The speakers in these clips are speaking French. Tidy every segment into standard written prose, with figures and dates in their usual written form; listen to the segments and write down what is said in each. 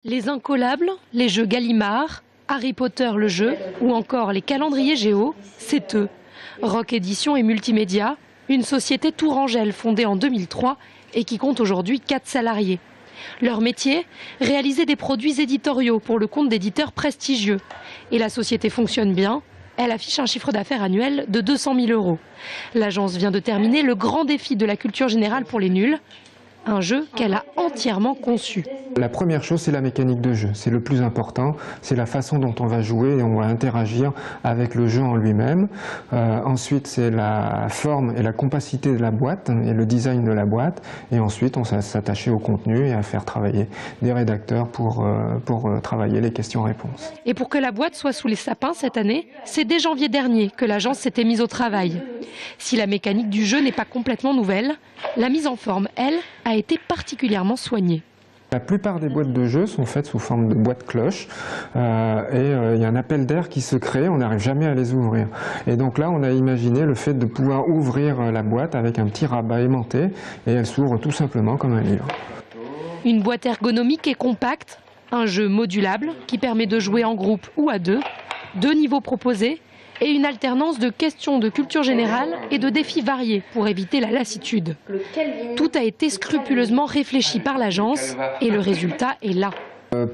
Les Incollables, les jeux Gallimard, Harry Potter le jeu ou encore les calendriers Géo, c'est eux. Rock Édition et Multimédia, une société tourangelle fondée en 2003 et qui compte aujourd'hui 4 salariés. Leur métier, réaliser des produits éditoriaux pour le compte d'éditeurs prestigieux. Et la société fonctionne bien, elle affiche un chiffre d'affaires annuel de 200 000 €. L'agence vient de terminer le grand défi de la culture générale pour les nuls, un jeu qu'elle a entièrement conçu. La première chose, c'est la mécanique de jeu. C'est le plus important. C'est la façon dont on va jouer et on va interagir avec le jeu en lui-même. Ensuite, c'est la forme et la compacité de la boîte et le design de la boîte. Et ensuite, on va s'attacher au contenu et à faire travailler des rédacteurs pour travailler les questions-réponses. Et pour que la boîte soit sous les sapins cette année, c'est dès janvier dernier que l'agence s'était mise au travail. Si la mécanique du jeu n'est pas complètement nouvelle, la mise en forme, elle, a été particulièrement soignée. La plupart des boîtes de jeux sont faites sous forme de boîte cloche il y a un appel d'air qui se crée, on n'arrive jamais à les ouvrir. Et donc là, on a imaginé le fait de pouvoir ouvrir la boîte avec un petit rabat aimanté et elle s'ouvre tout simplement comme un livre. Une boîte ergonomique et compacte, un jeu modulable qui permet de jouer en groupe ou à deux niveaux proposés et une alternance de questions de culture générale et de défis variés pour éviter la lassitude. Tout a été scrupuleusement réfléchi par l'agence et le résultat est là.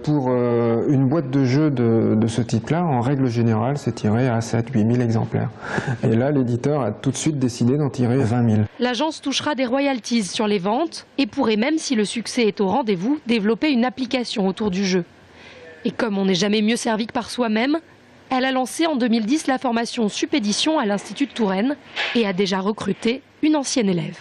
Pour une boîte de jeu de ce type-là, en règle générale, c'est tiré à 7-8 000 exemplaires. Et là, l'éditeur a tout de suite décidé d'en tirer 20 000. L'agence touchera des royalties sur les ventes et pourrait même, si le succès est au rendez-vous, développer une application autour du jeu. Et comme on n'est jamais mieux servi que par soi-même, elle a lancé en 2010 la formation Supédition à l'Institut de Touraine et a déjà recruté une ancienne élève.